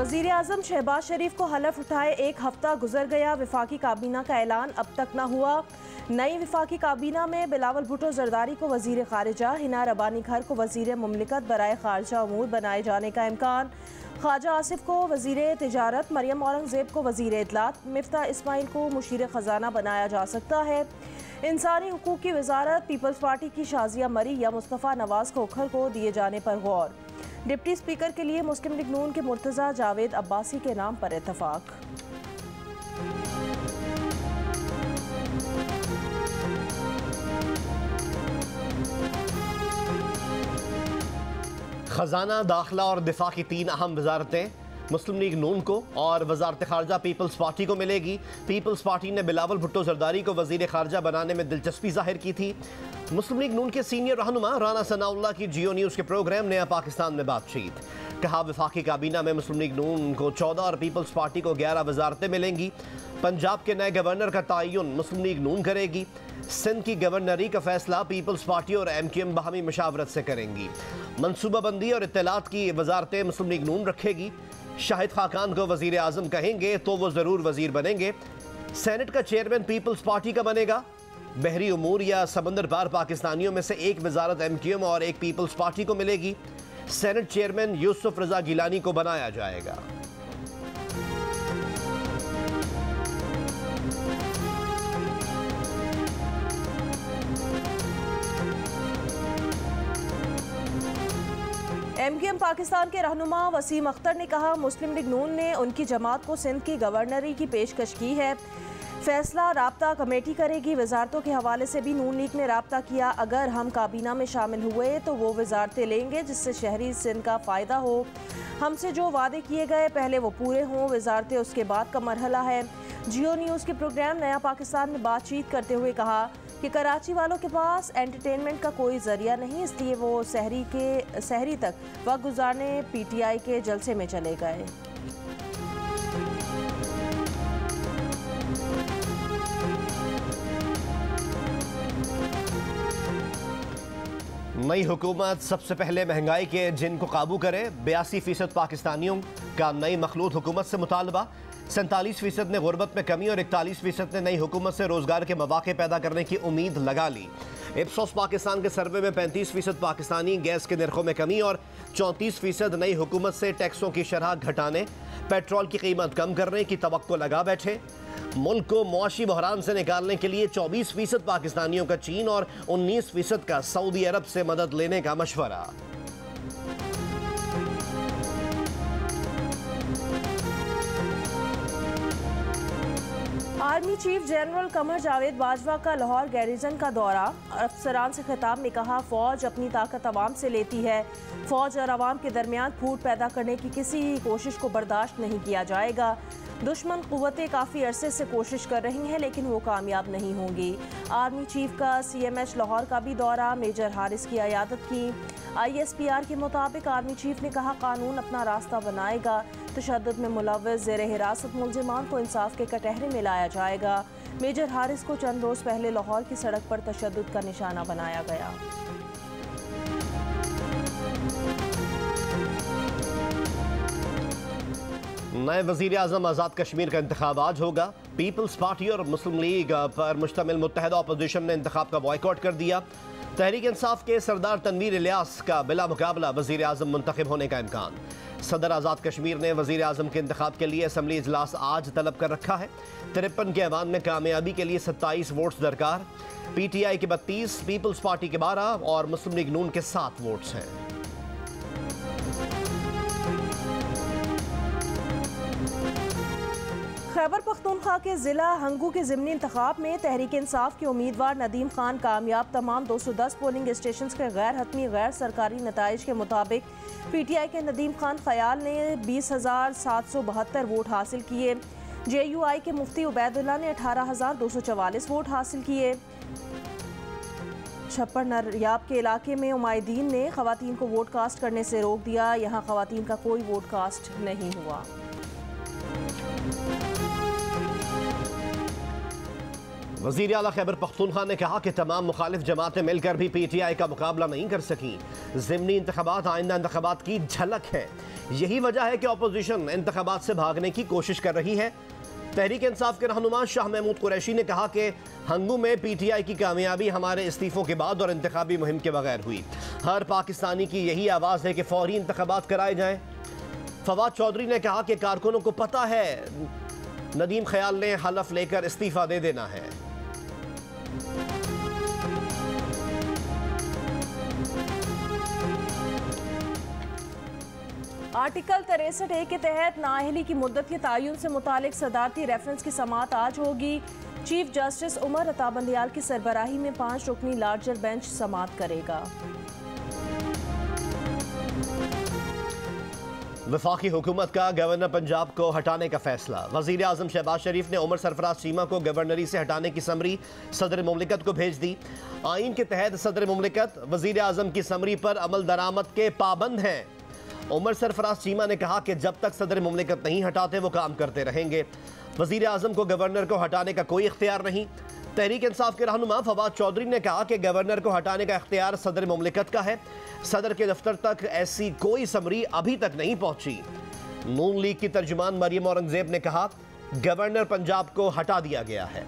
वज़ीर आज़म शहबाज शरीफ को हलफ उठाए 1 हफ्ता गुजर गया, वफाकी काबीना का ऐलान अब तक न हुआ। नई वफाकी काबीना में बिलावल भुट्टो जरदारी को वज़ीर ख़ारिजा, हिना रबानी घर को वज़ीर मुमलिकत बराए ख़ारजा अमूर बनाए जाने का इम्कान। ख्वाजा आसिफ को वज़ीर तिजारत, मरियम औरंगज़ेब को वज़ीर इत्तलात, मिफ्ता इस्माइल को मुशीर ख़जाना बनाया जा सकता है। इंसानी हुकूक की वजारत पीपल्स पार्टी की शाजिया मरी या मुस्तफ़ा नवाज खोखर को दिए जाने पर गौर। डिप्टी स्पीकर के लिए मुस्लिम लीग नून के मुर्तज़ा जावेद अब्बासी के नाम पर इत्तफाक। खजाना, दाखिला और दिफा की 3 अहम वजारतें मुस्लिम लीग नून को और वजारत खारजा पीपल्स पार्टी को मिलेगी। पीपल्स पार्टी ने बिलावल भुट्टो जरदारी को वजीर खारजा बनाने में दिलचस्पी जाहिर की थी। मुस्लिम लीग नून के सीनियर रहनुमा राना सनाउल्लाह की जियो न्यूज़ के प्रोग्राम नया पाकिस्तान में बातचीत। कहा, वफाकी काबीना में मुस्लिम लीग नून को 14 और पीपल्स पार्टी को 11 वजारतें मिलेंगी। पंजाब के नए गवर्नर का तयन मुस्लिम लीग नून करेगी। सिंध की गवर्नरी का फैसला पीपल्स पार्टी और MQM बाहमी मशावरत से करेंगी। मनसूबाबंदी और इत्तलात की वजारतें मुस्लिम लीग नून रखेगी। शाहिद खाकान को वजीर आजम कहेंगे तो वो जरूर वजीर बनेंगे। सेनेट का चेयरमैन पीपल्स पार्टी का बनेगा। बहरी उमूर या समंदर पार पाकिस्तानियों में से 1 वजारत MQM और 1 पीपल्स पार्टी को मिलेगी। सेनेट चेयरमैन यूसुफ रजा गिलानी को बनाया जाएगा। MQM पाकिस्तान के रहनुमा वसीम अख्तर ने कहा, मुस्लिम लीग नून ने उनकी जमात को सिंध की गवर्नरी की पेशकश की है। फैसला राब्ता कमेटी करेगी। वजारतों के हवाले से भी नून लीग ने राब्ता किया। अगर हम काबीना में शामिल हुए तो वो वजारतें लेंगे जिससे शहरी सिंध का फ़ायदा हो। हमसे जो वादे किए गए पहले वो पूरे हों, वजारतें उसके बाद का मरहला है। जियो न्यूज़ के प्रोग्राम नया पाकिस्तान में बातचीत करते हुए कहा कि कराची वालों के पास एंटरटेनमेंट का कोई ज़रिया नहीं, इसलिए वो सहरी तक वक्त गुजारने PTI के जलसे में चले गए। नई हुकूमत सबसे पहले महंगाई के जिन को काबू करे। 82% पाकिस्तानियों का नई मखलूत हुकूमत से मुतालबा। 47% ने गुर्बत में कमी और 41% ने नई हुकूमत से रोजगार के मौके पैदा करने की उम्मीद लगा ली। इप्सोस पाकिस्तान के सर्वे में 35% पाकिस्तानी गैस के निर्खों में कमी और 34% नई हुकूमत से टैक्सों की शरह घटाने, पेट्रोल की कीमत कम करने की तवक्को लगा बैठे। मुल्क को मुआशी बहरान से निकालने के लिए 24% पाकिस्तानियों का चीन और 19% का सऊदी अरब से मदद लेने का मशवरा। Army chief general Qamar Javed Bajwa का लाहौर गैरिजन का दौरा। अफसरान से खिताब में कहा, फौज अपनी ताकत अवाम से लेती है। फौज और अवाम के दरमियान फूट पैदा करने की किसी कोशिश को बर्दाश्त नहीं किया जाएगा। दुश्मन कुव्वतें काफ़ी अरसे से कोशिश कर रही हैं लेकिन वो कामयाब नहीं होंगी। आर्मी चीफ का CMH लाहौर का भी दौरा, मेजर हारिस की अयादत की। ISPR के मुताबिक आर्मी चीफ ने कहा, कानून अपना रास्ता बनाएगा। तशद्दुद में मुलव्वस ज़ेर हिरासत मुलजिमान को इंसाफ के कटहरे में लाया जाएगा। मेजर हारिस को चंद रोज़ पहले लाहौर की सड़क पर तशद्दुद का निशाना बनाया गया। नए वज़ीर आज़म आज़ाद कश्मीर का इंतखाब आज होगा। पीपल्स पार्टी और मुस्लिम लीग पर मुश्तमिल मुत्तहदा अपोजिशन ने इंतखाब का बॉयकॉट कर दिया। तहरीक इंसाफ के सरदार तनवीर इलियास का बिला मुकाबला वज़ीर आज़म मुंतखब होने का इम्कान। सदर आज़ाद कश्मीर ने वज़ीर आज़म के इंतखाब के लिए असम्बली इजलास आज तलब कर रखा है। 53 के ऐवान में कामयाबी के लिए 27 वोट्स दरकार। PTI के 32, पीपल्स पार्टी के 12 और मुस्लिम लीग नून के 7 वोट्स हैं। खैबर पख्तूनख्वा के ज़िला हंगू के ज़िमनी इंतखाब में तहरीक इंसाफ के उम्मीदवार नदीम खान कामयाब। तमाम 210 पोलिंग स्टेशन के गैर हतमी गैर सरकारी नताइज के मुताबिक PTI के नदीम खान ख्याल ने 20,772 वोट हासिल किए। JUI के मुफ्ती उबैदुल्ला ने 18,244 वोट हासिल किए। छप्पर नरियाब के इलाके में उमायदीन ने खवातीन को वोट कास्ट करने से रोक दिया। यहाँ खवातीन का कोई वोट कास्ट नहीं हुआ। वज़ीर आला खैबर पख्तूनख्वा ने कहा कि तमाम मुखालिफ जमातें मिलकर भी PTI का मुकाबला नहीं कर सकी। ज़िमनी इंतखाबात आइंदा इंतखाबात की झलक है। यही वजह है कि अपोजिशन इंतखाबात से भागने की कोशिश कर रही है। तहरीक इंसाफ के रहनुमा शाह महमूद कुरैशी ने कहा कि हंगू में PTI की कामयाबी हमारे इस्तीफों के बाद और इंतखाबी मुहिम के बगैर हुई। हर पाकिस्तानी की यही आवाज़ है कि फौरी इंतखाबात कराए जाएँ। फवाद चौधरी ने कहा कि कारकुनों को पता है नदीम ख्याल ने हलफ लेकर इस्तीफा दे देना है। आर्टिकल 63A के तहत नाअहली की मुद्दत के तयन से मुतालिक सदारती रेफरेंस की समाअत आज होगी। चीफ जस्टिस उमर अता बंदियाल की सरबराही में 5 रुकनी लार्जर बेंच समाअत करेगा। वफाकी हुकूमत का गवर्नर पंजाब को हटाने का फैसला। वज़ीर आज़म शहबाज शरीफ ने उमर सरफराज चीमा को गवर्नरी से हटाने की समरी सदर मुमलिकत को भेज दी। आइन के तहत सदर मुमलिकत वज़ीर आज़म की समरी पर अमल दरामद के पाबंद हैं। उमर सरफराज चीमा ने कहा कि जब तक सदर मुमलिकत नहीं हटाते वो काम करते रहेंगे। वज़ीर आज़म को गवर्नर को हटाने का कोई इख्तियार नहीं। तहरीक इंसाफ के रहनुमा फवाद चौधरी ने कहा कि गवर्नर को हटाने का इख्तियार सदर मुमलिकत का है। सदर के दफ्तर तक ऐसी कोई समरी अभी तक नहीं पहुंची। नून लीग की तर्जुमान मरियम औरंगजेब ने कहा गवर्नर पंजाब को हटा दिया गया है।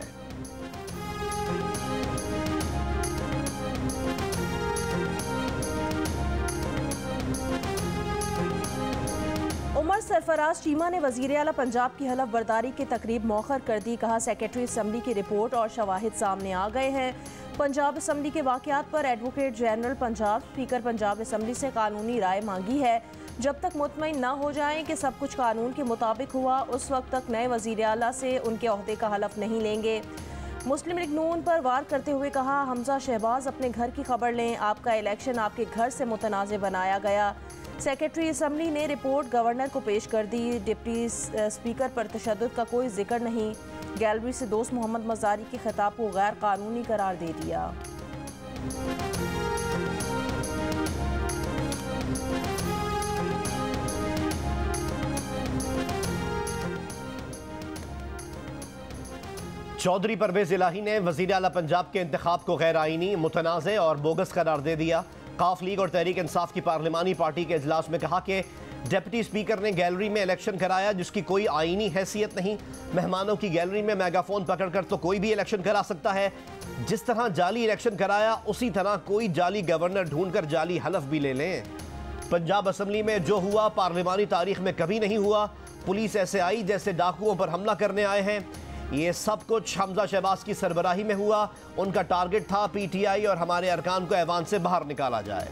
उमर सरफराज चीमा ने वज़ीर आला पंजाब की हलफ बर्दारी की तकरीब मौखर कर दी। कहा सेक्रेटरी असम्बली की रिपोर्ट और शवाहिद सामने आ गए हैं। पंजाब असम्बली के वाक़यात पर advocate general Punjab speaker Punjab assembly से कानूनी राय मांगी है। जब तक मुतमईन ना हो जाएं कि सब कुछ कानून के मुताबिक हुआ उस वक्त तक नए वज़ीर आला से उनके ओहदे का हलफ नहीं लेंगे। मुस्लिम लीग नून पर वार करते हुए कहा हमजा शहबाज अपने घर की खबर लें, आपका इलेक्शन आपके घर से मुतनाज़ बनाया गया। सेक्रेटरी असम्बली ने रिपोर्ट गवर्नर को पेश कर दी। डिप्टी स्पीकर पर तशद्दुद का कोई जिक्र नहीं। गैलरी से दोस्त मोहम्मद मज़ारी के खिताब को गैर कानूनी करार दे दिया। चौधरी परवेज इलाही ने वज़ीर आला पंजाब के इंतखाब को गैर आईनी, मुतनाज़ और बोगस करार दे दिया। काफ लीग और तहरीक इंसाफ की पार्लिमानी पार्टी के इजलास में कहा कि डिप्टी स्पीकर ने गैलरी में इलेक्शन कराया जिसकी कोई आईनी हैसियत नहीं। मेहमानों की गैलरी में मेगाफोन पकड़कर तो कोई भी इलेक्शन करा सकता है। जिस तरह जाली इलेक्शन कराया उसी तरह कोई जाली गवर्नर ढूंढकर जाली हलफ भी ले लें। पंजाब असम्बली में जो हुआ पार्लिमानी तारीख में कभी नहीं हुआ। पुलिस ऐसे आई जैसे डाकुओं पर हमला करने आए हैं। ये सब कुछ हमजा शहबाज की सरबराही में हुआ। उनका टारगेट था PTI और हमारे अरकान को ऐवान से बाहर निकाला जाए।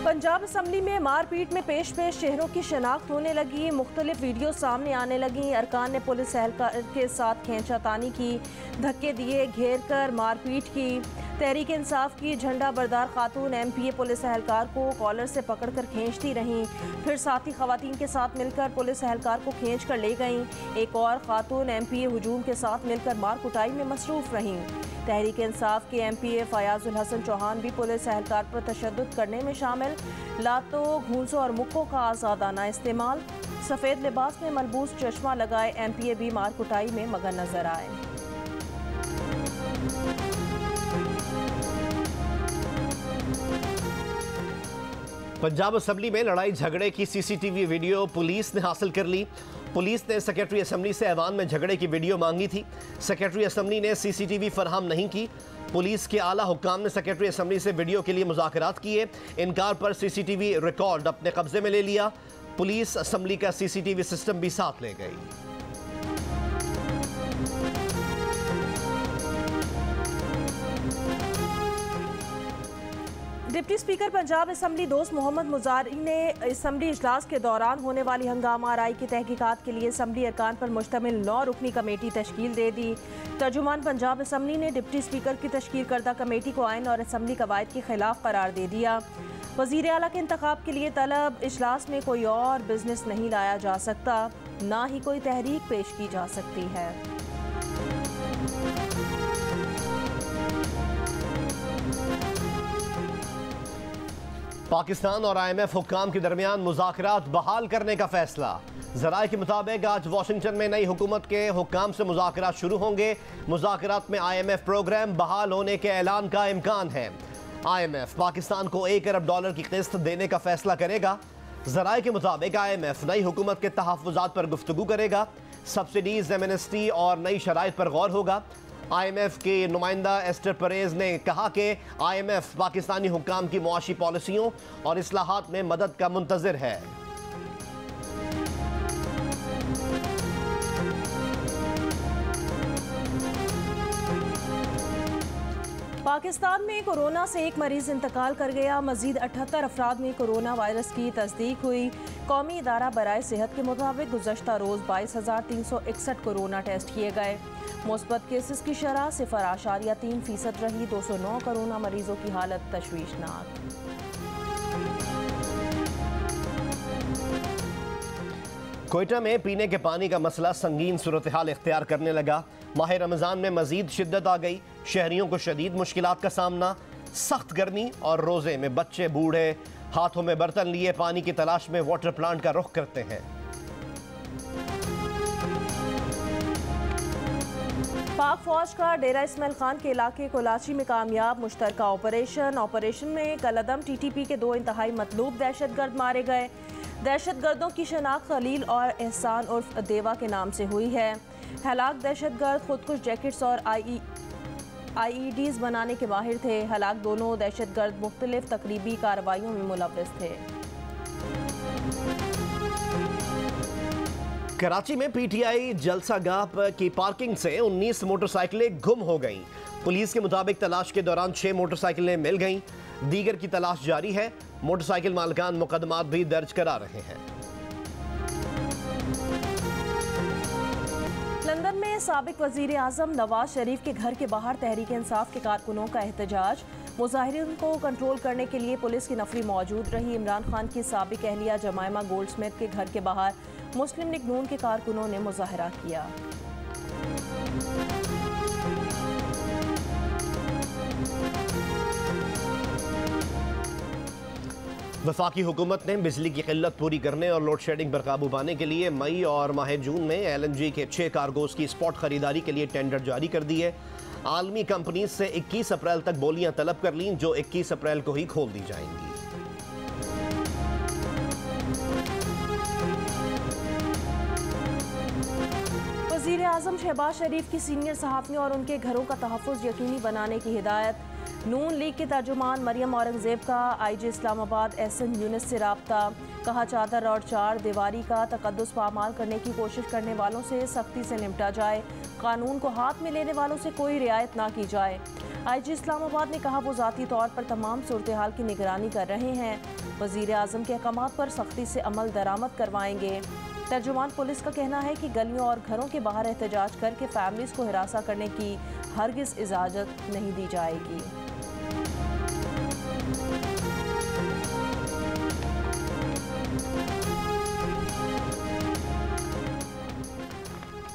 पंजाब असम्बली में मारपीट में पेश चेहरों की शनाख्त होने लगी। मुख्तलिफ वीडियो सामने आने लगी। अरकान ने पुलिस एहलकार के साथ खींचातानी की, धक्के दिए, घेर कर मारपीट की। तहरीक इंसाफ की झंडा बरदार खातून MPA पुलिस एहलकार को कॉलर से पकड़कर खींचती रहीं। फिर साथी खवातीन के साथ मिलकर पुलिस एहलकार को खींच कर ले गईं। एक और खातून MPA हुजूम के साथ मिलकर मार कुटाई में मसरूफ़ रहीं। तहरीक इंसाफ के MPA फयाजुल हसन चौहान भी पुलिस एहलकार पर तशद्दुद करने में शामिल। लातों, घूंसों और मुक्कों का आज़ादाना इस्तेमाल। सफ़ेद लिबास में मलबूस चश्मा लगाए MPA भी मार कुटाई में मगन नजर आए। पंजाब असम्बली में लड़ाई झगड़े की CCTV वीडियो पुलिस ने हासिल कर ली। पुलिस ने सेक्रेटरी असम्बली से ऐवान में झगड़े की वीडियो मांगी थी। सेक्रेटरी असम्बली ने CCTV फराहम नहीं की। पुलिस के आला हुक्काम ने सेक्रेटरी असम्बली से वीडियो के लिए मुज़ाकरात किए। इनकार पर CCTV रिकॉर्ड अपने कब्जे में ले लिया। पुलिस असम्बली का CCTV सिस्टम भी साथ ले गई। डिप्टी स्पीकर पंजाब असम्बली दोस्त मोहम्मद मुजारी ने असम्बली इजलास के दौरान होने वाली हंगामा आराई की तहकीकात के लिए असम्बली अरकान पर मुश्तमिल 9 रुकनी कमेटी तश्कील दे दी। तर्जुमान पंजाब असम्बली ने डिप्टी स्पीकर की तश्कील करदा कमेटी को आइन और असम्बली कवायद के खिलाफ करार दे दिया। वज़ीर आला के इंतखाब के लिए तलब इजलास में कोई और बिजनेस नहीं लाया जा सकता, ना ही कोई तहरीक पेश की जा सकती है। पाकिस्तान और IMF हुक्काम के दरमियान मुज़ाकरात बहाल करने का फैसला। ज़राए के मुताबिक आज वाशिंगटन में नई हुकूमत के हुक्काम से मुज़ाकरात शुरू होंगे। मुज़ाकरात में IMF प्रोग्राम बहाल होने के ऐलान का इम्कान है। IMF पाकिस्तान को $1 अरब की किस्त देने का फैसला करेगा। ज़राए के मुताबिक IMF नई हुकूमत के तहफ़्फ़ुज़ात पर गुफ्तगू करेगा, सब्सिडीज़, एमनेस्टी और नई शराइत पर गौर होगा। IMF के नुमाइंदा एस्टर परेज ने कहा कि IMF पाकिस्तानी हुक्काम की मुआशी पॉलिसियों और इस्लाहात में मदद का मुंतज़िर है। पाकिस्तान में कोरोना से एक मरीज इंतकाल कर गया। मजीद 78 अफराद में कोरोना वायरस की तस्दीक हुई। कौमी इदारा बराए सेहत के मुताबिक गुज़श्ता रोज़ 22,361 कोरोना टेस्ट किए गए। मुस्बत केसेस की शरह 0.3% रही। 209 कोरोना मरीजों की हालत तशवीशनाक। कोयटा में पीने के पानी का मसला संगीन सूरत हाल इख्तियार करने लगा। माह रमज़ान में मजीद शिद्दत आ गई। शहरियों को शदीद मुश्किलात का सामना। सख्त गर्मी और रोज़े में बच्चे बूढ़े हाथों में बर्तन लिए पानी की तलाश में वाटर प्लांट का रुख करते हैं। पाक फौज का डेरा इस्माइल खान के इलाके कोलाची में कामयाब मुश्तरका ऑपरेशन में कलअदम TTP के 2 इंतहाई मतलूब दहशतगर्द मारे गए। दहशतगर्दों की शनाख्त खलील और एहसान उर्फ देवा के नाम से हुई है। हलाक दहशतगर्द खुदकुश जैकेट्स और IEDs बनाने के माहिर थे। हलाक दोनों दहशतगर्द मुख्तलिफ तकरीबी कार्रवाइयों में मुलव्वस थे। कराची में PTI जलसागाह की पार्किंग से 19 मोटरसाइकिलें गुम हो गईं। पुलिस के मुताबिक तलाश के दौरान 6 मोटरसाइकिलें मिल गईं। दीगर की तलाश जारी है। मोटरसाइकिल मालिकान मुकदमात भी दर्ज करा रहे हैं। लंदन में साबिक वजीर आजम नवाज शरीफ के घर के बाहर तहरीक इंसाफ के कारकुनों का एहतजाज। मुजाहिरीन को कंट्रोल करने के लिए पुलिस की नफरी मौजूद रही। इमरान खान की साबिक अहलिया जमायमा गोल्डस्मिथ के घर के बाहर मुस्लिम लीग नून के कारकुनों ने मुजाहरा किया। वफाकी हुकूमत ने बिजली की किल्लत पूरी करने और लोड शेडिंग पर काबू पाने के लिए मई और माह जून में LNG के 6 कार्गोज की स्पॉट खरीदारी के लिए टेंडर जारी कर दिए। आलमी कंपनी से 21 अप्रैल तक बोलियां तलब कर लीं, जो 21 अप्रैल को ही खोल दी जाएंगी। वज़ीर आज़म शहबाज शरीफ की सीनियर सहाफ़ियों और उनके घरों का तहफ़्फ़ुज़ यकीनी बनाने की हिदायत। नून लीग के तर्जुमान मरियम औरंगज़ेब का IG इस्लामाबाद एहसन यूनिस से राब्ता। कहा चादर और चार दीवारी का तकद्दुस पामाल करने की कोशिश करने वालों से सख्ती से निपटा जाए। कानून को हाथ में लेने वालों से कोई रियायत ना की जाए। IG इस्लामाबाद ने कहा वो ज़ाती तौर पर तमाम सूरत हाल की निगरानी कर रहे हैं। वज़ीर आज़म के अहकामात पर सख्ती से अमल दरामद करवाएंगे। तर्जुमान पुलिस का कहना है कि गलियों और घरों के बाहर एहतजाज करके फैमिलीज़ को हिरासा करने की हरगिज़ इजाज़त नहीं दी जाएगी।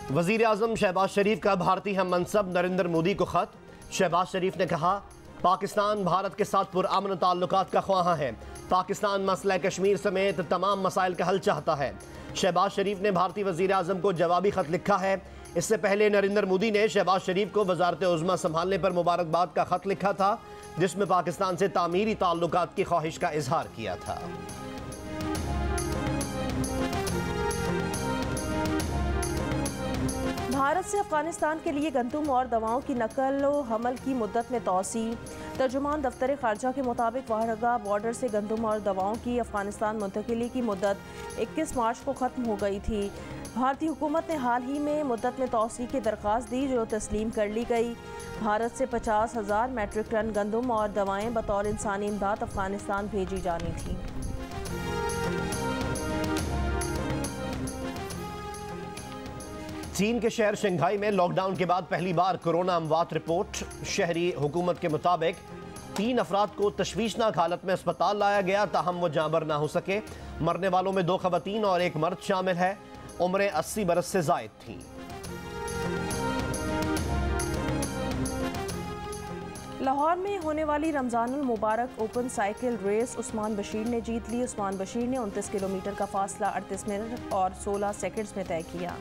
वज़ीर आज़म शहबाज शरीफ का भारतीय हम मनसब नरेंद्र मोदी को खत। शहबाज शरीफ ने कहा पाकिस्तान भारत के साथ पुरअमन ताल्लुकात का ख्वाहा है। पाकिस्तान मसला कश्मीर समेत तमाम मसाइल का हल चाहता है। शहबाज शरीफ ने भारतीय वज़ीर आज़म को जवाबी खत लिखा है। इससे पहले नरेंद्र मोदी ने शहबाज शरीफ को वज़ारत उज़्मा संभालने पर मुबारकबाद का खत लिखा था, जिसमें पाकिस्तान से तामीरी ताल्लुकात की ख्वाहिश का इजहार किया था। भारत से अफगानिस्तान के लिए गंदम और दवाओं की नकल व हमल की मुद्दत में तोसी। तर्जुमान दफ्तर खारजा के मुताबिक वाहरगा बॉर्डर से गंदम और दवाओं की अफगानिस्तान मुंतकिली की मुद्दत 21 मार्च को ख़त्म हो गई थी। भारतीय हुकूमत ने हाल ही में मुद्दत में तोसी की दरख्वास्त दी, जो तस्लीम कर ली गई। भारत से 50,000 मैट्रिक टन गंदम और दवाएँ बतौर इंसानी इमदाद अफगानिस्तान भेजी जानी थी। चीन के शहर शंघाई में लॉकडाउन के बाद पहली बार कोरोना अमवात रिपोर्ट। शहरी हुकूमत के मुताबिक 3 अफराद को तशवीशनाक हालत में अस्पताल लाया गया, ताहम वो जाँबर ना हो सके। मरने वालों में 2 खवातीन और 1 मर्द शामिल है। उम्रें 80 बरस से जायद थी। लाहौर में होने वाली रमजानुल मुबारक open cycle race Usman Bashir ने जीत ली। उस्मान बशीर ने 29 किलोमीटर का फासला 38 मिनट और 16 सेकंड्स में तय किया।